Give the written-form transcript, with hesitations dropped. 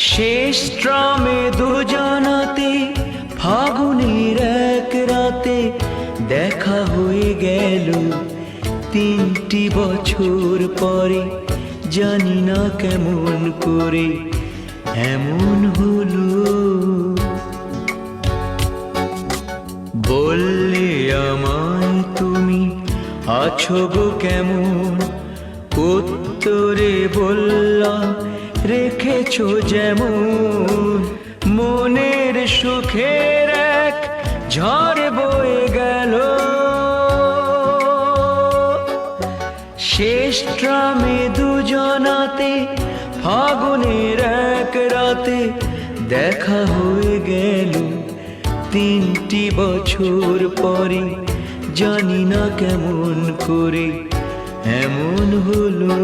শেষ ট্রামে দুজনাতে ফাগুনের এক রাতে দেখা হয়ে গেল 3টি বছর পরে। জানি না কেমন করে এমন হলো। বললে আমায় তুমি আছো গো কেমন, উত্তরে বললাম রেখেছো যেমন। মনের সুখের এক ঝড় বয়ে গেল। শেষ ট্রামে দুজনাতে ফাগুনের এক রাতে দেখা হয়ে গেল 3টি বছর পরে। জানি না কেমন করে এমন হলো।